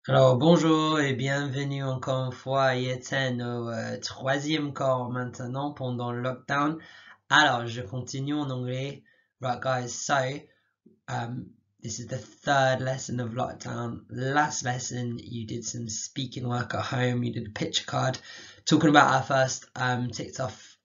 Alors bonjour et bienvenue encore une fois, Yeten, au troisième cours maintenant pendant le lockdown. Alors je continue en anglais. Right guys, so this is the third lesson of lockdown. Last lesson you did some speaking work at home, you did a picture card. Talking about our first ticked off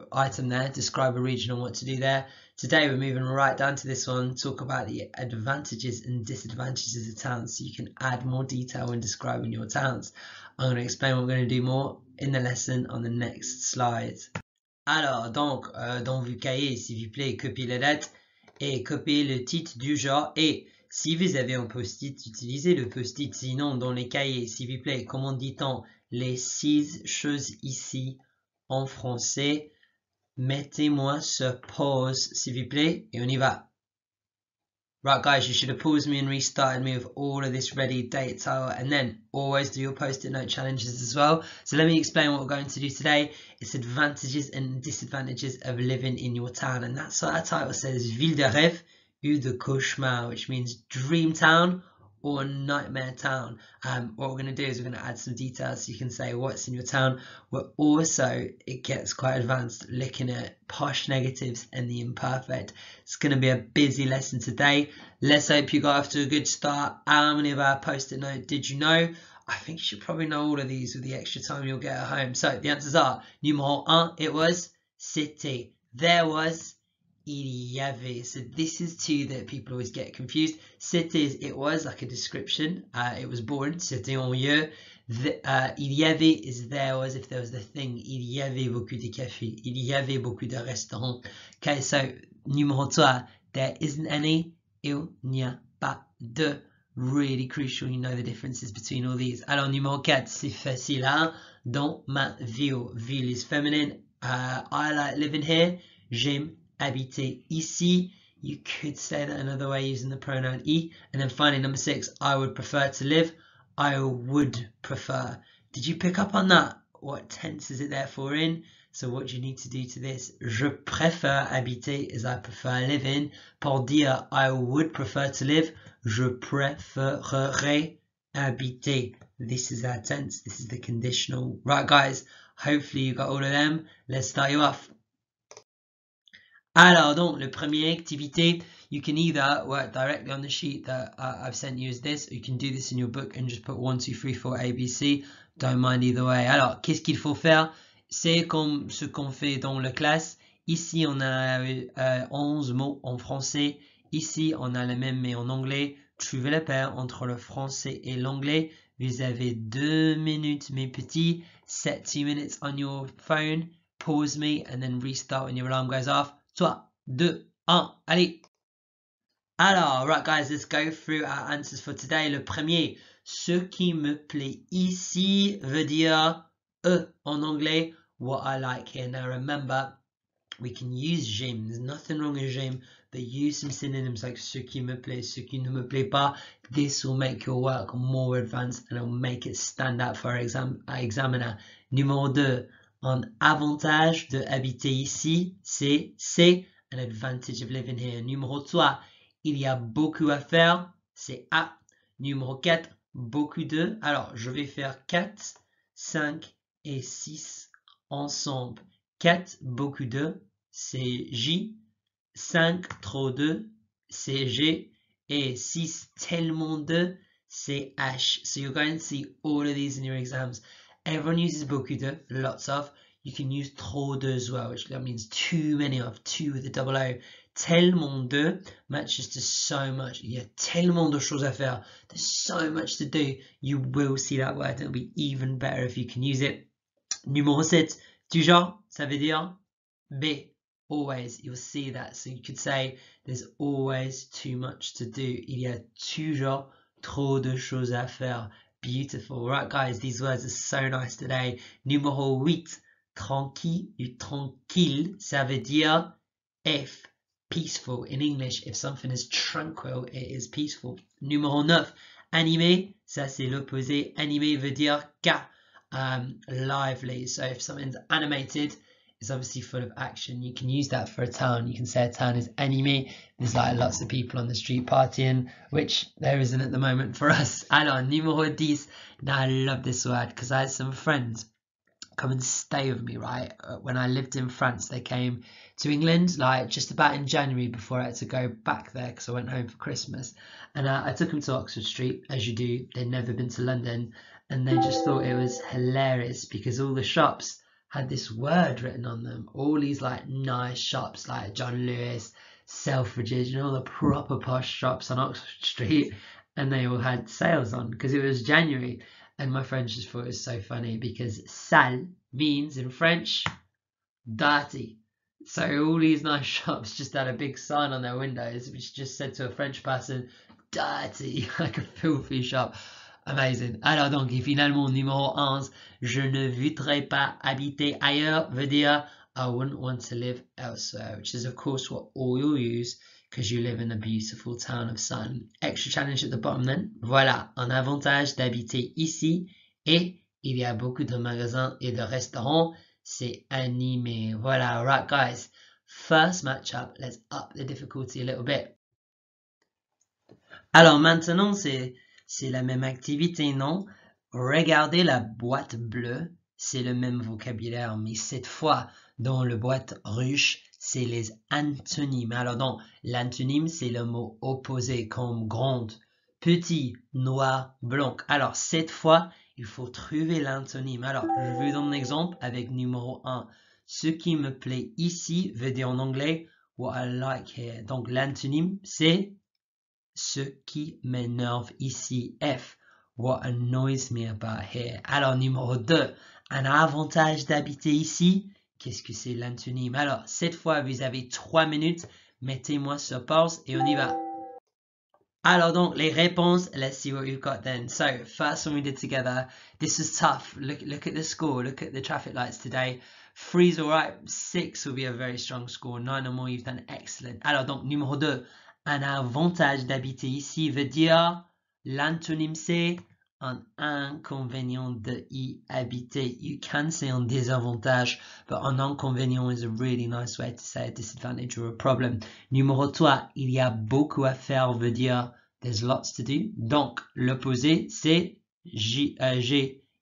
item there, describe a region and what to do there. Today we're moving right down to this one, talk about the advantages and disadvantages of towns so you can add more detail when describing your towns. I'm going to explain what we're going to do more in the lesson on the next slide. Alors, donc, dans vos cahiers, s'il vous plaît, copiez les lettres et copiez le titre du genre. Et si vous avez un post-it, utilisez le post-it. Sinon, dans les cahiers, s'il vous plaît, comment dit-on les 6 choses ici en français? Mettez-moi sur pause, s'il vous plaît, et on y va. Right, guys, you should have paused me and restarted me with all of this ready data, and then always do your post-it note challenges as well. So let me explain what we're going to do today. It's advantages and disadvantages of living in your town, and that's what our title says, Ville de rêve ou de cauchemar, which means dream town or nightmare town. What we're going to do is we're going to add some details so you can say what's in your town. We're also, it gets quite advanced, looking at posh negatives and the imperfect. It's going to be a busy lesson today. Let's hope you got off to a good start. How many of our post-it note did you know? I think you should probably know all of these with the extra time you'll get at home. So the answers are, numéro 1, it was c'était. There was, il y avait. So this is two that people always get confused. C'était is it was, like a description. It was born. C'était en lieu. Il y avait is there was, if there was the thing. Il y avait beaucoup de cafés. Il y avait beaucoup de restaurants. Okay, so numéro 2, there isn't any. Il n'y a pas de. Really crucial, you know the differences between all these. Alors numéro 4, c'est facile, hein? Dans ma ville. Ville is feminine. I like living here. J'aime habiter ici. You could say that another way using the pronoun I. And then finally, number 6, I would prefer to live. I would prefer. Did you pick up on that? What tense is it therefore in? So what do you need to do to this? Je préfère habiter is I prefer living. Pour dire I would prefer to live, je préférerais habiter. This is our tense. This is the conditional. Right, guys. Hopefully you got all of them. Let's start you off. Alors donc, le premier activité, you can either work directly on the sheet that I've sent you as this, or you can do this in your book and just put 1, 2, 3, 4, ABC. Don't mind either way. Alors, qu'est-ce qu'il faut faire? C'est comme ce qu'on fait dans la classe. Ici, on a 11 mots en français. Ici, on a le même mais en anglais. Trouvez la paire entre le français et l'anglais. Vous avez 2 minutes, mes petits. Set 2 minutes on your phone. Pause me and then restart when your alarm goes off. 3, 2, 1, allez! Alors, right guys, let's go through our answers for today. Le premier, ce qui me plaît ici veut dire en anglais, what I like here. Now remember, we can use j'aime. There's nothing wrong with j'aime, but use some synonyms like ce qui me plaît, ce qui ne me plaît pas. This will make your work more advanced and it will make it stand out for our examiner. Numéro 2, un avantage de habiter ici, c'est an advantage of living here. Numéro 3, il y a beaucoup à faire, c'est A. Numéro 4, beaucoup de. Alors, je vais faire 4, 5 et 6 ensemble. 4, beaucoup de, c'est J. 5, trop de, c'est G. Et 6, tellement de, c'est H. So you're going to see all of these in your exams. Everyone uses beaucoup de, lots of. You can use trop de as well, which means too many of, 2 with a double O. Tellement de matches to so much. Il y a tellement de choses à faire. There's so much to do. You will see that word. It'll be even better if you can use it. Numéro 7, toujours, ça veut dire B. Always, you'll see that. So you could say, there's always too much to do. Il y a toujours trop de choses à faire. Beautiful. Right, guys, these words are so nice today. Numéro 8, tranquille ou tranquille, ça veut dire F. Peaceful. In English, if something is tranquil, it is peaceful. Numéro 9, animé, ça c'est l'opposé. Animé veut dire K. Lively. So if something's animated, is obviously full of action. You can use that for a town. You can say a town is animé. There's like lots of people on the street partying, which there isn't at the moment for us. Alors, numéro 10. Now, I love this word because I had some friends come and stay with me, right? When I lived in France, they came to England like just about in January before I had to go back there because I went home for Christmas. And I took them to Oxford Street, as you do. They'd never been to London, and they just thought it was hilarious because all the shops had this word written on them. All these like nice shops like John Lewis, Selfridges, you know, all the proper posh shops on Oxford Street, and they all had sales on because it was January. And my friends just thought it was so funny because sale means in French dirty. So all these nice shops just had a big sign on their windows which just said to a French person, dirty, like a filthy shop. Amazing. Alors donc, et finalement, numéro 11, je ne voudrais pas habiter ailleurs veut dire I wouldn't want to live elsewhere, which is of course what all you'll use because you live in a beautiful town of sun. Extra challenge at the bottom then. Voilà, un avantage d'habiter ici et il y a beaucoup de magasins et de restaurants. C'est animé. Voilà, alright guys. First matchup, let's up the difficulty a little bit. Alors maintenant, c'est la même activité, non? Regardez la boîte bleue, c'est le même vocabulaire, mais cette fois, dans la boîte rouge, c'est les antonymes. Alors donc, l'antonyme, c'est le mot opposé, comme grande, petit, noir, blanc. Alors cette fois, il faut trouver l'antonyme. Alors, je vous donne un exemple avec numéro 1. Ce qui me plaît ici veut dire en anglais what I like here. Donc l'antonyme, c'est ce qui m'énerve ici. F. What annoys me about here. Alors, numéro 2. Un avantage d'habiter ici. Qu'est-ce que c'est l'antonyme? Alors, cette fois, vous avez 3 minutes. Mettez-moi sur pause et on y va. Alors donc, les réponses, let's see what we've got then. So, first one we did together. This is tough. Look at the score. Look at the traffic lights today. 3's alright. 6 will be a very strong score. 9 or more, you've done excellent. Alors donc, numéro 2. Un avantage d'habiter ici veut dire, l'antonyme c'est un inconvénient de y habiter. You can say un désavantage, but un inconvénient is a really nice way to say a disadvantage or a problem. Numéro 3, il y a beaucoup à faire veut dire there's lots to do. Donc, l'opposé c'est j'ai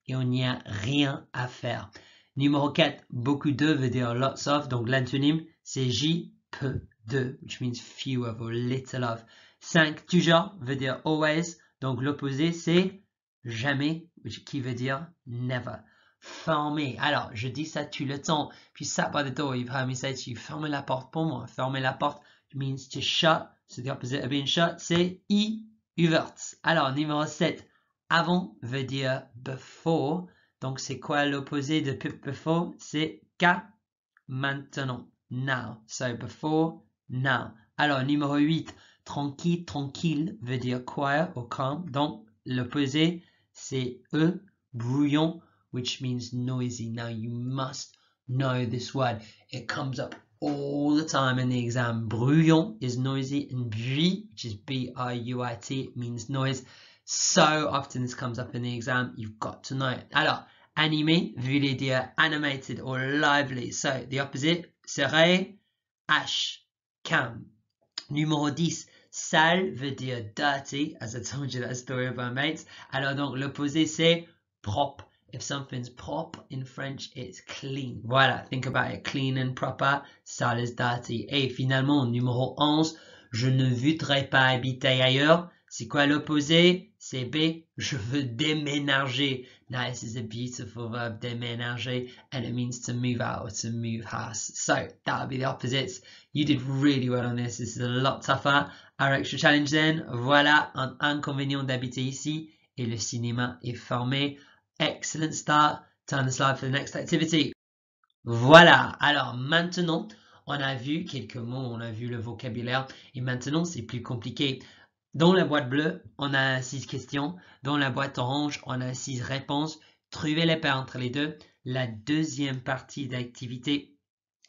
et on n'y a rien à faire. Numéro 4, beaucoup de veut dire lots of. Donc, l'antonyme c'est j'ai peu de, which means few of or little of. 5, toujours veut dire always. Donc, l'opposé c'est jamais, qui veut dire never. Fermer. Alors, je dis ça tout le temps. If you sat by the door, you've heard me say to you, fermez la porte pour moi. Fermer la porte means to shut. So the opposite of being shut, c'est ouverte. Alors, numéro 7. Avant veut dire before. Donc, c'est quoi l'opposé de before? C'est qu'à maintenant. Now. So, before, now. Alors, numéro 8. Tranquille, tranquille veut dire quiet or calm. Donc, l'opposé, c'est brouillon, which means noisy. Now, you must know this word. It comes up all the time in the exam. Brouillon is noisy, and bruit, which is B-R-U-I-T, means noise. So often this comes up in the exam, you've got to know it. Alors, animé voulait dire animated or lively. So, the opposite serait H, calm. Numéro 10, sale veut dire dirty, as I told you that story of our mates. Alors donc, l'opposé c'est propre. If something's propre in French, it's clean. Voilà, think about it, clean and proper, sale is dirty. Et finalement, numéro 11, je ne voudrais pas habiter ailleurs. C'est quoi l'opposé? C'est B, je veux déménager. Now, this is a beautiful verb, déménager, and it means to move out or to move house. So, that would be the opposites. You did really well on this. This is a lot tougher. Our extra challenge then, voilà, un inconvénient d'habiter ici, et le cinéma est fermé. Excellent start. Turn the slide for the next activity. Voilà, alors maintenant, on a vu quelques mots, on a vu le vocabulaire, et maintenant c'est plus compliqué. Dans la boîte bleue, on a 6 questions. Dans la boîte orange, on a 6 réponses. Trouvez les paires entre les deux. La deuxième partie d'activité,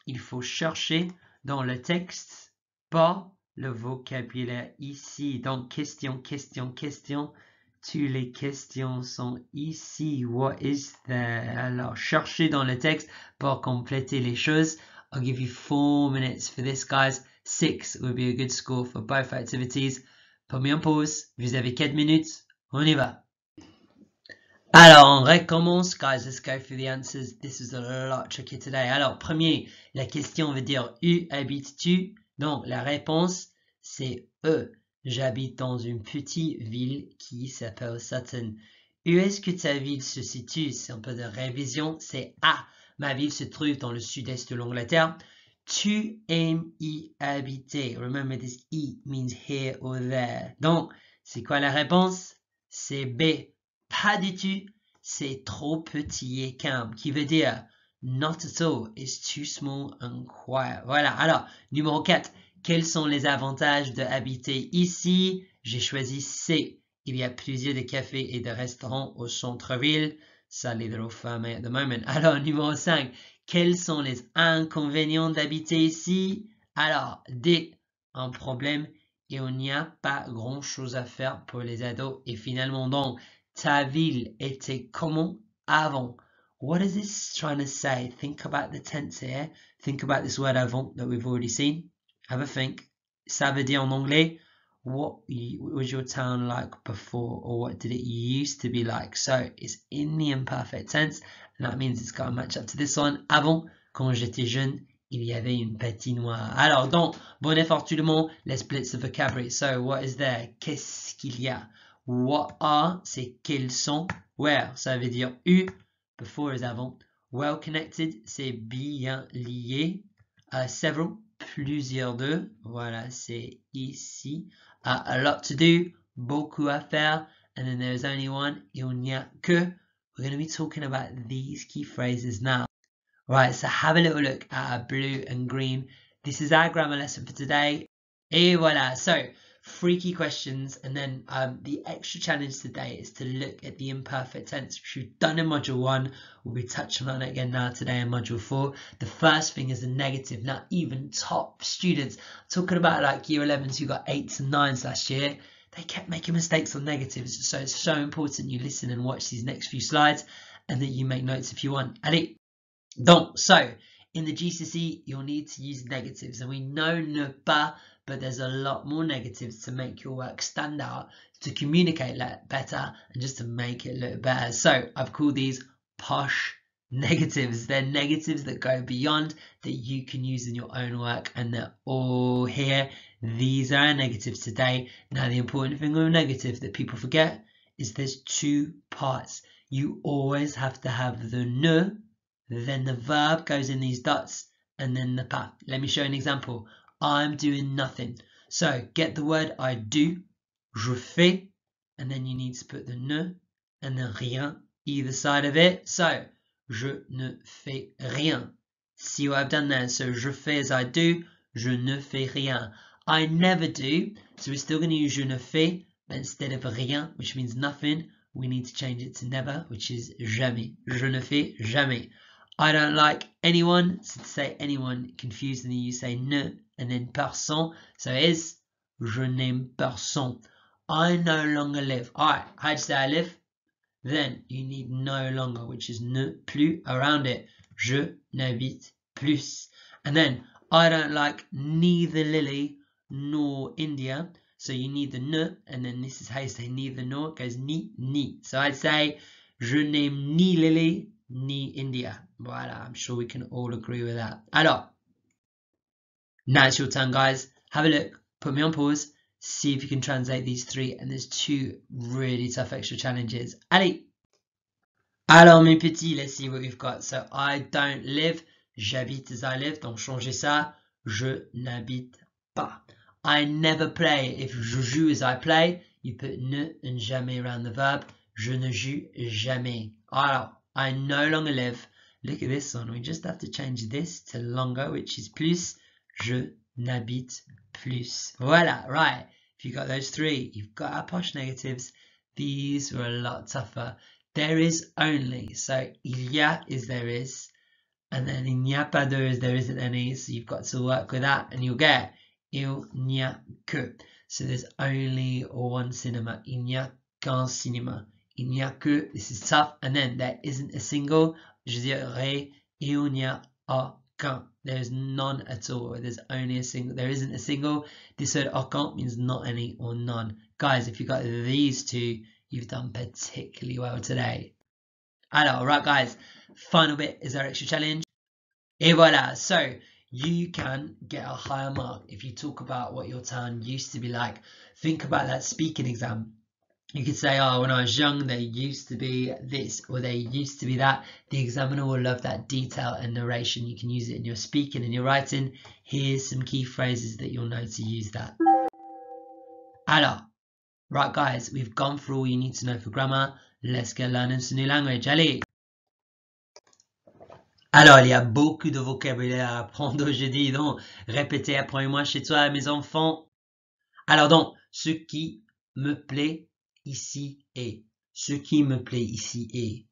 il faut chercher dans le texte, pas le vocabulaire ici. Donc, question, question, question. toutes les questions sont ici. What is there? Alors, cherchez dans le texte pour compléter les choses. I'll give you 4 minutes for this, guys. 6 would be a good score for both activities. Prenez en pause. Vous avez 4 minutes. On y va. Alors, on recommence, guys. Let's go through the answers. This is a lot tricky today. Alors, premier, la question veut dire où habites-tu? Donc, la réponse, c'est E. J'habite dans une petite ville qui s'appelle Sutton. Où est-ce que ta ville se situe? C'est un peu de révision. C'est A. Ma ville se trouve dans le sud-est de l'Angleterre. Tu aimes y habiter. Remember, this E means here or there. Donc, c'est quoi la réponse? C'est B. Pas du tout. C'est trop petit et calme. Qui veut dire not at all. It's too small and quiet. Voilà. Alors, numéro 4. Quels sont les avantages de habiter ici? J'ai choisi C. Il y a plusieurs de cafés et de restaurants au centre-ville. Sadly, they're all fermé at the moment. Alors, numéro 5. Quels sont les inconvénients d'habiter ici? Alors, D. Un problème. Et il n'y a pas grand-chose à faire pour les ados. Et finalement, donc, ta ville était comment avant? What is this trying to say? Think about the tense here. Think about this word avant that we've already seen. Have a think. Ça veut dire en anglais, what was your town like before, or what did it used to be like? So it's in the imperfect tense, and that means it's got to match up to this one. Avant, quand j'étais jeune, il y avait une patinoire. Alors donc, bon effort tout le monde. Let's split the vocabulary. So what is there? Qu'est-ce qu'il y a? What are, c'est quels sont. Where, ça veut dire où. Before is avant. Well connected, c'est bien lié. Several, plusieurs de. Voilà, c'est ici. A lot to do, beaucoup à faire. And then there's only one, il n'y a que. We're going to be talking about these key phrases now. Right, so have a little look at our blue and green. This is our grammar lesson for today. Et voilà, so 3 key questions, and then the extra challenge today is to look at the imperfect tense, which we've done in module 1. We'll be touching on it again now today in module 4. The first thing is the negative. Now, even top students, talking about like year 11s who got 8s and 9s last year, they kept making mistakes on negatives. So it's so important you listen and watch these next few slides, and that you make notes if you want. Allez, donc, so in the GCSE, you'll need to use negatives, and we know ne pas, but there's a lot more negatives to make your work stand out, to communicate better, and just to make it look better. So I've called these posh negatives. They're negatives that go beyond, that you can use in your own work, and they're all here. These are our negatives today. Now, the important thing with negatives that people forget is there's 2 parts. You always have to have the ne, then the verb goes in these dots, and then the pas. Let me show you an example. I'm doing nothing. So get the word I do, je fais, and then you need to put the ne and the rien either side of it. So je ne fais rien. See what I've done there? So je fais is I do, je ne fais rien. I never do, so we're still going to use je ne fais, but instead of rien, which means nothing, we need to change it to never, which is jamais. Je ne fais jamais. I don't like anyone, so to say anyone, confusingly you say ne and then personne, so it is je n'aime personne. I no longer live. Alright, how do you say I live? Then you need no longer, which is ne plus around it. Je n'habite plus. And then I don't like neither Lily nor India, so you need the ne, and then this is how you say neither nor, it goes ni. So I'd say je n'aime ni Lily ni India. Voilà, I'm sure we can all agree with that. Alors, now it's your turn, guys. Have a look, put me on pause, see if you can translate these 3, and there's 2 really tough extra challenges. Allez! Alors, mes petits, let's see what we've got. So, I don't live, j'habite as I live, donc changez ça, je n'habite pas. I never play, if je joue as I play, you put ne and jamais around the verb, je ne joue jamais. Alors, I no longer live. Look at this one. We just have to change this to longer, which is plus. Je n'habite plus. Voilà, right. If you got those 3, you've got our posh negatives. These were a lot tougher. There is only. So, il y a is there is. And then il n'y a pas de is there isn't any. So you've got to work with that, and you'll get il n'y a que. So there's only one cinema. Il n'y a aucun cinéma. Il n'y a que, this is tough, and then there isn't a single, je dirais, il n'y a aucun. There is none at all. There's only a single. There isn't a single. This word aucun means not any or none. Guys, if you got these two, you've done particularly well today. Alors, right guys, final bit is our extra challenge. Et voilà, so you can get a higher mark if you talk about what your town used to be like. Think about that speaking exam. You could say, oh, when I was young, they used to be this or they used to be that. The examiner will love that detail and narration. You can use it in your speaking and your writing. Here's some key phrases that you'll know to use that. Alors, right guys, we've gone through all you need to know for grammar. Let's get learning some new language. Allez! Alors, il y a beaucoup de vocabulaire à apprendre aujourd'hui, donc répétez après moi chez toi, mes enfants. Alors donc, ce qui me plaît ici est. Ce qui me plaît ici est.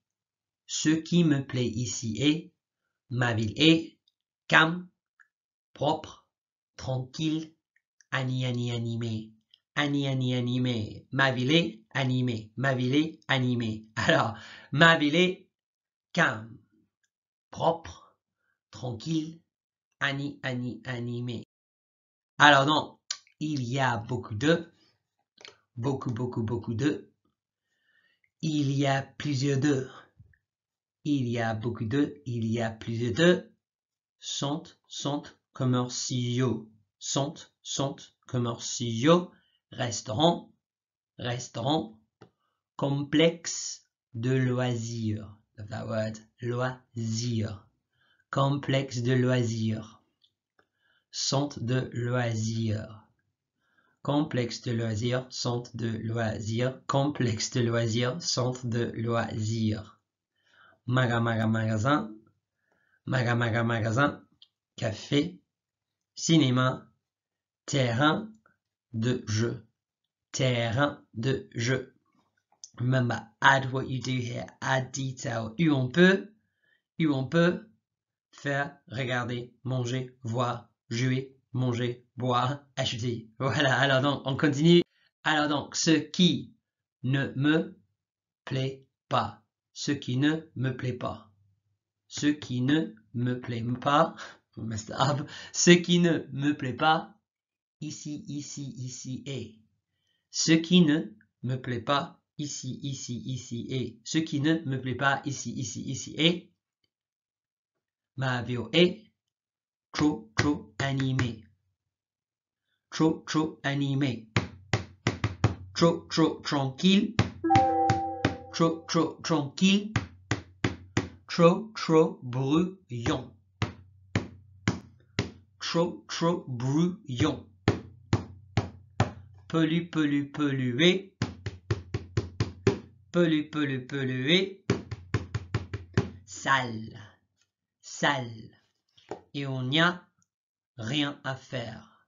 Ce qui me plaît ici est. Ma ville est calme, propre, tranquille, animée. Animée. Ma ville est animée. Ma ville est animée. Alors, ma ville est calme, propre, tranquille, animée. Alors donc, il y a beaucoup de, beaucoup de. Il y a plusieurs de. Il y a beaucoup de, il y a plusieurs de. Sont commerciaux. Sont commerciaux. Restaurant. Complexe de loisirs. Love that word. Loisirs. Complexe de loisirs. Centre de loisirs. Complexe de loisirs, centre de loisirs. Complexe de loisirs, centre de loisirs. Magasin. Magasin. Café. Cinéma. Terrain de jeu. Terrain de jeu. Remember, add what you do here. Add detail. Où on peut faire, regarder, manger, voir, jouer, manger, boire, acheter. Voilà, alors donc, on continue. Alors donc, ce qui ne me plaît pas. Ce qui ne me plaît pas. Ce qui ne me plaît pas. Ce qui ne me plaît pas. Ici est. Ce qui ne me plaît pas. Ici est. Ce qui ne me plaît pas. Ici est. Ma ville est trop animée. Trop animée. Trop tranquille. Trop tranquille. Trop bruyant. Trop bruyant. Pollué. Pollué. Sale. Et on n'y a rien à faire.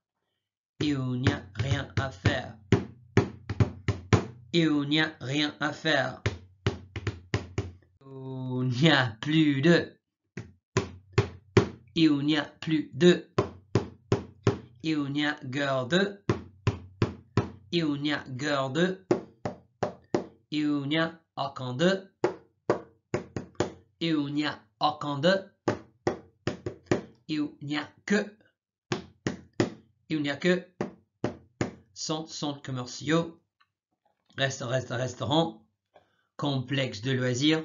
Et on n'y a rien à faire. Et on n'y a rien à faire. Il n'y a plus de. Il n'y a plus de. Il n'y a guère de. Il n'y a guère de. Il n'y a aucun de. Il n'y a aucun de. Il n'y a que. Il n'y a que. Centres commerciaux. Restaurant. Complexe de loisirs.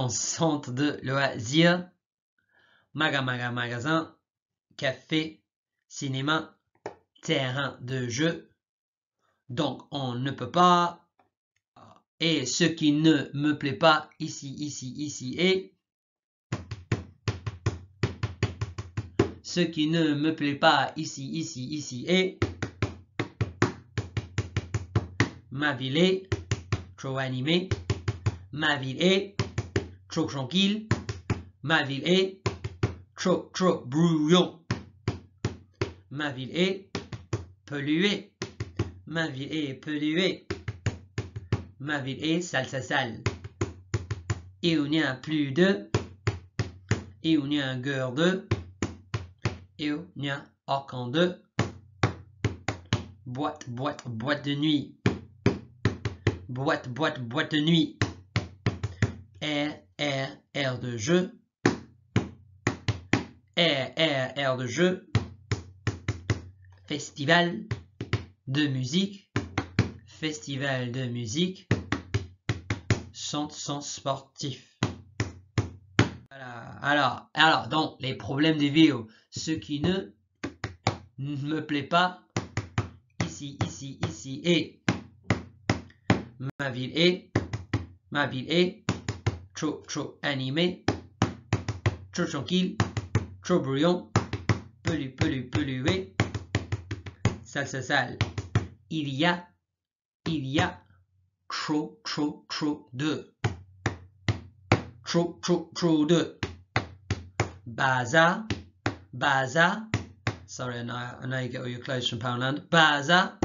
Centre de loisirs. Magasin. Café. Cinéma. Terrain de jeu. Donc, on ne peut pas. Et ce qui ne me plaît pas, ici est. Ce qui ne me plaît pas, ici est. Ma ville est trop animée. Ma ville est trop tranquille. Ma ville est trop bruyant. Ma ville est polluée. Ma ville est polluée. Ma ville est sale. Il n'y a plus de. Il n'y a guère de. Il n'y a aucun de. Boîte de nuit. boîte, boîte, boîte de nuit. R de jeu. R de jeu. Festival de musique. Festival de musique. Centre sportif. Voilà. Alors, donc, les problèmes des vidéos. Ce qui ne me plaît pas. Ici, et ma ville est trop animée, trop tranquille, trop bruyant, pollué, sale. Il y a trop de. Trop de. Bazar. Sorry, I know you get all your clothes from Poundland. Bazar.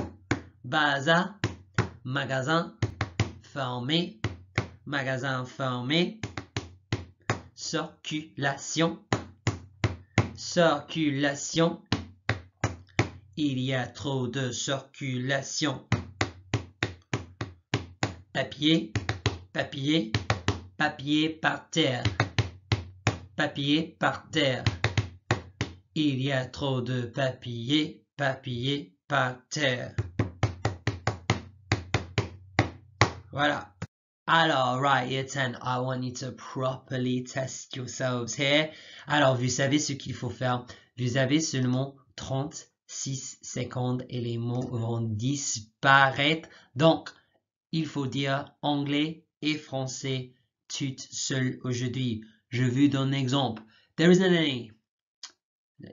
Magasin fermé. Circulation. Il y a trop de circulation. Papier par terre. Il y a trop de papier par terre. Voilà. Alors, right, year 10, I want you to properly test yourselves here. Alors, vous savez ce qu'il faut faire. Vous avez seulement 36 secondes et les mots vont disparaître. Donc, il faut dire anglais et français tout seul aujourd'hui. Je vous donne un exemple. There isn't any.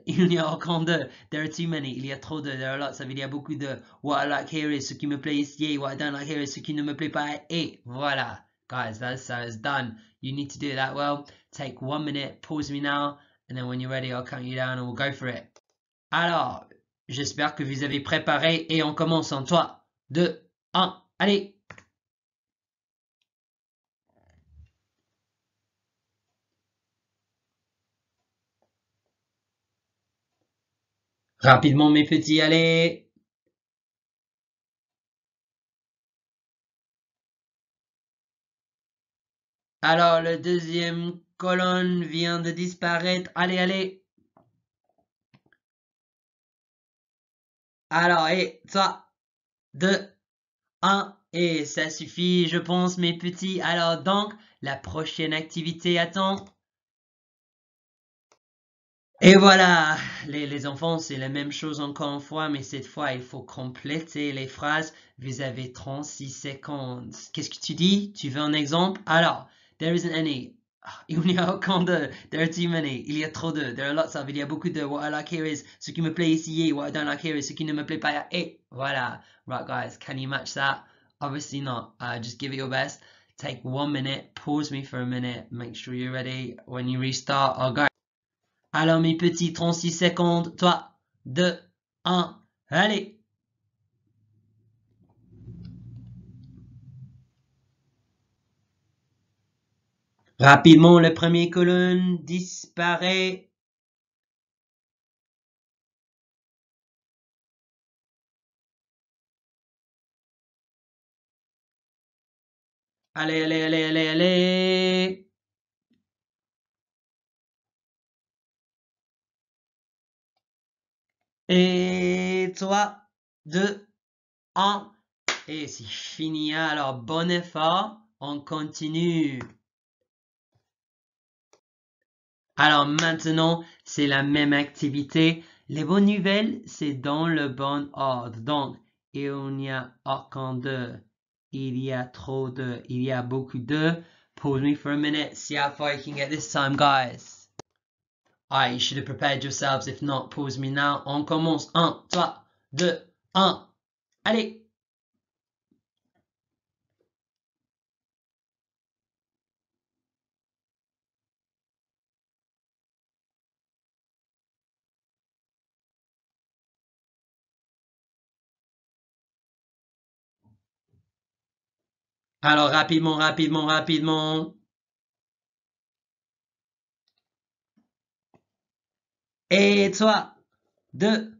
Il n'y a aucun de. There are too many. Il y a trop de. There are lots of. Il y a beaucoup de. What I like here is ce qui me plaît ici. What I don't like here is ce qui ne me plaît pas. Et voilà. Guys, that's done. You need to do that well. Take 1 minute. Pause me now. And then when you're ready, I'll count you down and we'll go for it. Alors, j'espère que vous avez préparé et on commence en 3, 2, 1. Allez! Rapidement mes petits, allez! Alors, le deuxième colonne vient de disparaître. Allez! Alors, 3, 2, 1. Et ça suffit, je pense, mes petits. Alors donc, la prochaine activité attend. Et voilà, les enfants, c'est la même chose encore une fois, mais cette fois, il faut compléter les phrases. Vous avez 36 secondes. Qu'est-ce que tu dis? Tu veux un exemple? Alors, there isn't any. Il n'y a aucun de. There are too many. Il y a trop de. There are lots of. Il y a beaucoup de. What I like here is ce qui me plaît ici. What I don't like here is ce qui ne me plaît pas. Et voilà. Right, guys, can you match that? Obviously not. Just give it your best. Take 1 minute. Pause me for a minute. Make sure you're ready. When you restart, I'll go. Alors mes petits 36 secondes, 3, 2, 1, allez! Rapidement, la première colonne disparaît. Allez! Et 3, 2, 1. Et c'est fini. Alors, bon effort. On continue. Alors maintenant, c'est la même activité. Les bonnes nouvelles, c'est dans le bon ordre. Donc, il n'y a aucun de. Il y a trop de. Il y a beaucoup de. Pause me for a minute. See how far you can get this time, guys. Alright, you should have prepared yourselves. If not, pause me now. On commence. 1, 3, 2, 1. Allez! Alors, rapidement. Et 3, 2,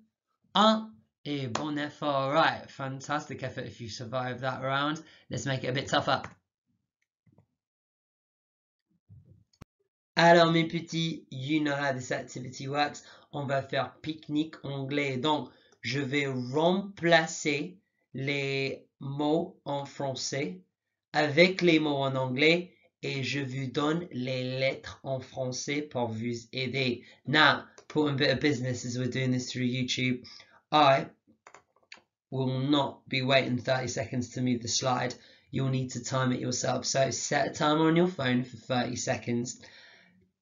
1. Et bon effort. Right, fantastic effort if you survived that round. Let's make it a bit tougher. Alors mes petits, you know how this activity works. On va faire pique-nique anglais. Donc, je vais remplacer les mots en français avec les mots en anglais et je vous donne les lettres en français pour vous aider. Now, put a bit of business as we're doing this through YouTube. I will not be waiting 30 seconds to move the slide. You'll need to time it yourself. So set a timer on your phone for 30 seconds.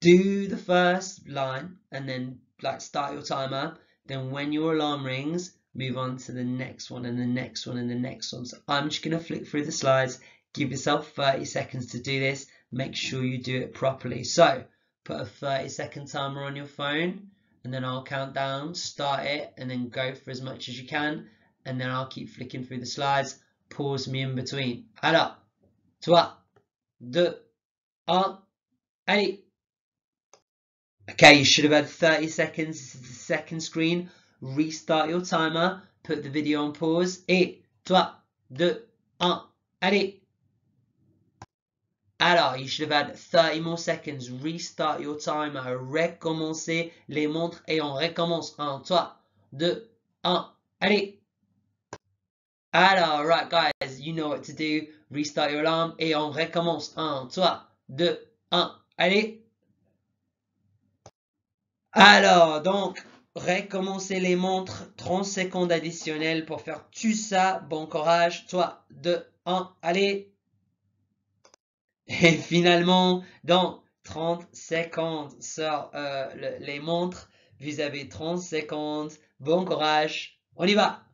Do the first line and then like start your timer. Then when your alarm rings, move on to the next one and the next one and the next one. So I'm just going to flick through the slides. Give yourself 30 seconds to do this. Make sure you do it properly. So put a 30-second timer on your phone and then I'll count down, start it, and then go for as much as you can. And then I'll keep flicking through the slides. Pause me in between. Alors, 3, 2, 1, allez! Okay, you should have had 30 seconds. This is the second screen. Restart your timer. Put the video on pause. Et 3, 2, 1, allez! Alors, you should have had 30 more seconds. Restart your timer. Recommencer les montres et on recommence. 1, 3, 2, 1, allez! Alors, right guys, you know what to do. Restart your alarm et on recommence. 1, 3, 2, 1, allez! Alors, donc, recommencer les montres, 30 secondes additionnelles pour faire tout ça. Bon courage. 3, 2, 1, allez! Et finalement, dans 30 secondes sur les montres, vous avez 30 secondes. Bon courage. On y va!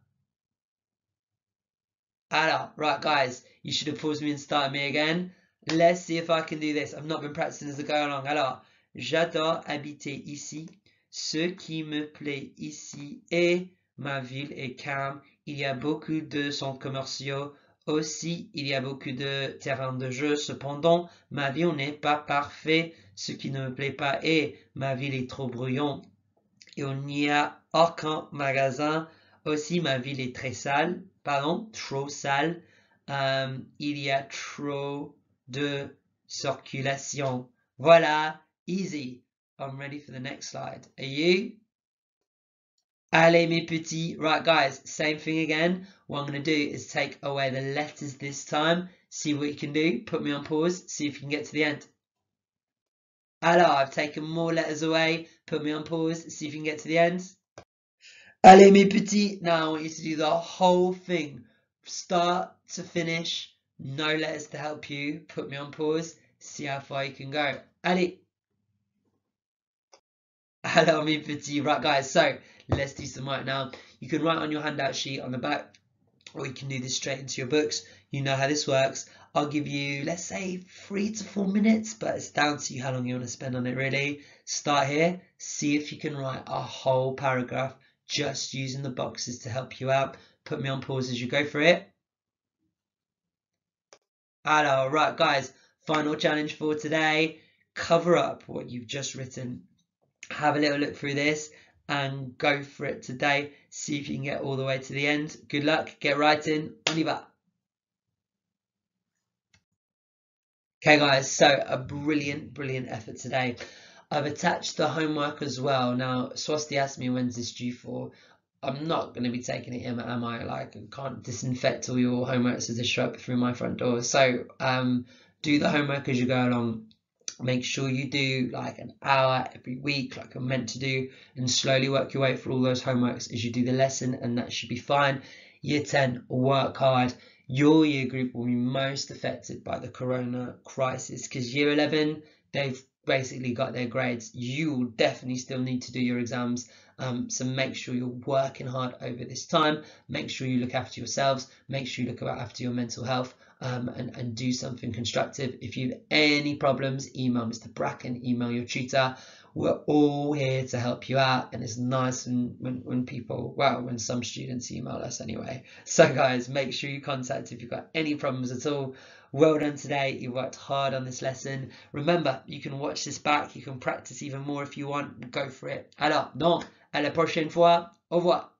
Alors, right guys, you should have paused me and started me again. Let's see if I can do this. I've not been practicing as I go along. Alors, j'adore habiter ici. Ce qui me plaît ici est ma ville est calme. Il y a beaucoup de centres commerciaux. Aussi, il y a beaucoup de terrains de jeu. Cependant, ma ville n'est pas parfaite. Ce qui ne me plaît pas est ma ville est trop bruyante. Il n'y a aucun magasin. Aussi, ma ville est très sale. Pardon, trop sale. Il y a trop de circulation. Voilà, easy. I'm ready for the next slide. Are you? Allez, mes petits. Right, guys, same thing again. What I'm going to do is take away the letters this time. See what you can do. Put me on pause. See if you can get to the end. Alors, I've taken more letters away. Put me on pause. See if you can get to the end. Allez, mes petits. Now I want you to do the whole thing. Start to finish. No letters to help you. Put me on pause. See how far you can go. Allez. Hello, mes petits. Right, guys, so let's do some work now. You can write on your handout sheet on the back, or you can do this straight into your books. You know how this works. I'll give you, let's say, 3 to 4 minutes, but it's down to you how long you want to spend on it, really. Start here. See if you can write a whole paragraph just using the boxes to help you out. Put me on pause as you go for it. Alors, right, guys, final challenge for today. Cover up what you've just written. Have a little look through this and go for it today. See if you can get all the way to the end. Good luck. Get writing. On y va. Okay, guys, so a brilliant effort today. I've attached the homework as well. Now, Swasti asked me when's this due for. I'm not going to be taking it in, am I? Like, I can't disinfect all your homeworks as they show up through my front door. So, do the homework as you go along. Make sure you do like an hour every week, like you're meant to do, and slowly work your way through all those homeworks as you do the lesson, and that should be fine. Year 10, work hard. Your year group will be most affected by the corona crisis because year 11, they've basically got their grades. You will definitely still need to do your exams. So make sure you're working hard over this time. Make sure you look after yourselves. Make sure you look after your mental health. And do something constructive. If you have any problems, email Mr. Bracken, email your tutor. We're all here to help you out, and it's nice when people, well, when some students email us anyway. So guys, make sure you contact if you've got any problems at all. Well done today. You worked hard on this lesson. Remember, you can watch this back. You can practice even more if you want. Go for it. Alors, donc, à la prochaine fois. Au revoir.